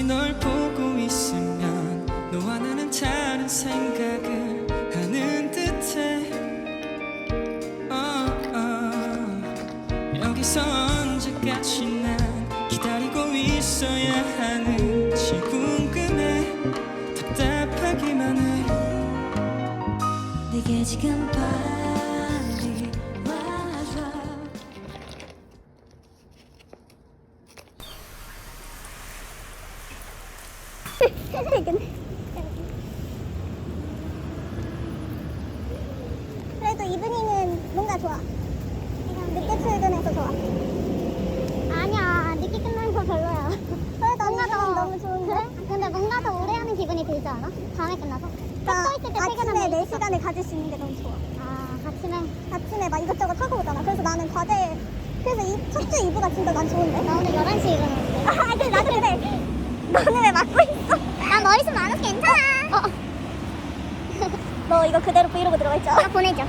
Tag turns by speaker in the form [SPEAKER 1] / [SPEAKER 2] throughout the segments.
[SPEAKER 1] 여전히 널 보고 있으면 너와 나는 다른 생각을 하는 듯해. 여기서 언제까지 난 기다리고 있어야 하는지 궁금해. 답답하기만 해. 내게 지금 빨리 와줘.
[SPEAKER 2] 그래도 이브닝은 뭔가 좋아. 늦게 출근해서 좋아.
[SPEAKER 3] 아니야, 늦게 끝나는 거 별로야.
[SPEAKER 2] 그래도 뭔가 너무 좋은데?
[SPEAKER 3] 그래? 근데 뭔가 더 오래 하는 기분이 들지 않아? 밤에 끝나서?
[SPEAKER 2] 그러니까
[SPEAKER 3] 서 있을 때
[SPEAKER 2] 아침에
[SPEAKER 3] 퇴근하면
[SPEAKER 2] 내
[SPEAKER 3] 있어.
[SPEAKER 2] 시간을 가질 수 있는 게 너무 좋아.
[SPEAKER 3] 아,
[SPEAKER 2] 아침에 막 이것저것 하고 오잖아. 그래서 나는 과제, 그래서 이 첫 주 2부가 진짜 난 좋은데?
[SPEAKER 3] 나 오늘 11시에 일어났는데.
[SPEAKER 2] 아, 근데 나도 그래. 너는 왜 막고 있어?
[SPEAKER 3] 난 머리숱 많아서 괜찮아.
[SPEAKER 2] 너 이거 그대로 브이로그 들어가 있죠?
[SPEAKER 3] 나 보내줘.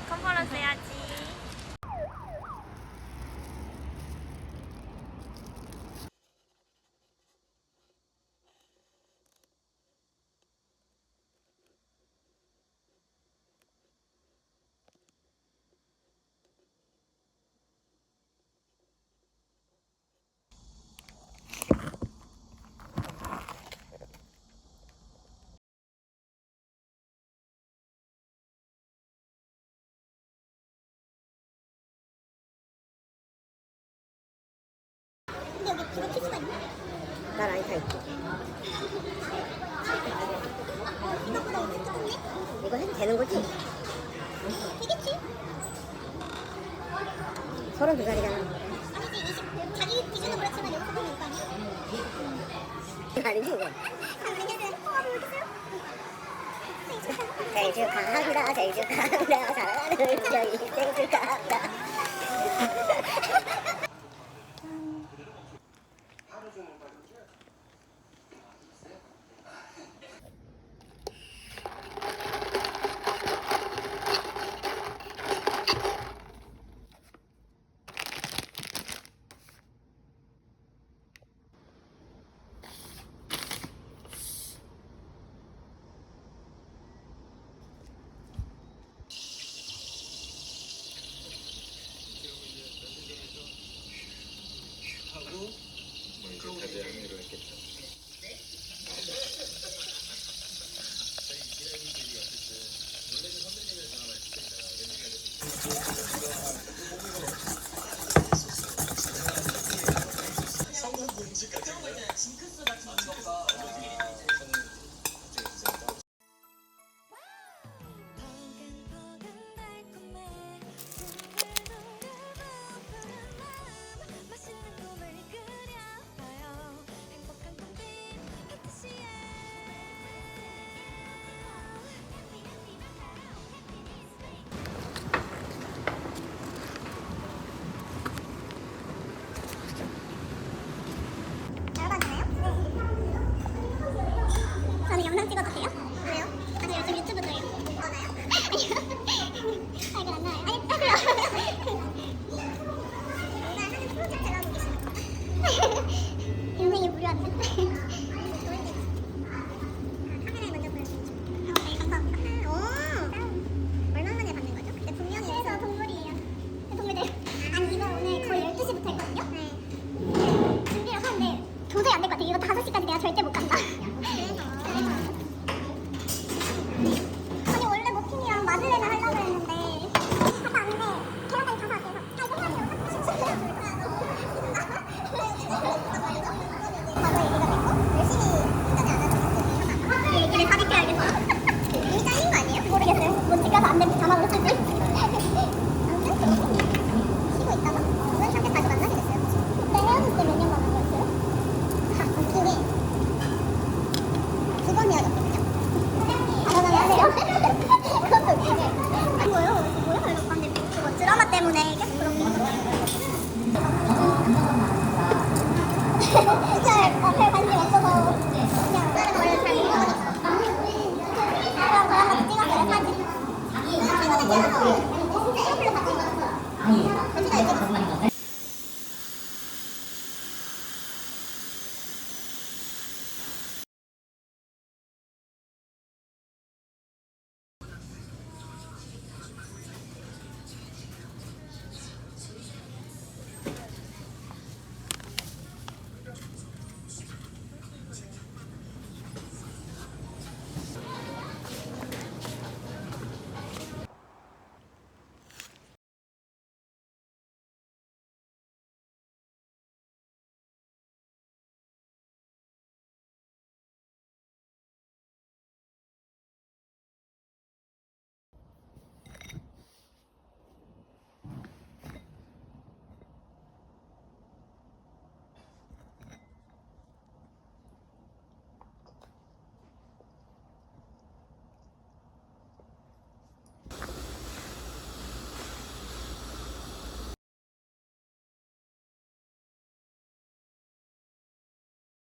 [SPEAKER 4] 컨퍼런스 해야지.
[SPEAKER 2] 근데 여기 불을 켤 수가 있나?
[SPEAKER 5] 난 아이타 있지.
[SPEAKER 2] 생각보다 엄청 작네?
[SPEAKER 5] 이거 해도 되는 거지?
[SPEAKER 2] 되겠지?
[SPEAKER 5] 32살이잖아.
[SPEAKER 2] 아니지 20 자기 기준은 그렇지만 여기서 보면 이거 아니야?
[SPEAKER 5] 아니지 이거.
[SPEAKER 2] 생일
[SPEAKER 5] 축하합니다. 생일 축하합니다. 사랑하는 저희 생일 축하합니다.
[SPEAKER 2] 저는 영상 찍어도 돼요? 왜요? 아니 요즘 유튜브 중이에요. 나요? 아니요. 아 이건 안 나와요. 아니 그래요. 나 하는 프로젝트를 하고 계시는 거. 인생이 무료한데. 카메라에 먼저 보여드리죠. 네 감사합니다. 오. 얼마 만에 받는 거죠? 근데 분명히 그래서 동물이에요. 동물들. 아니 이거 오늘 거의 12시부터 했거든요. 네. 준비를 하는데 도저히 안 될 것 같아. 이거 5시까지 내가 절대 못 간다.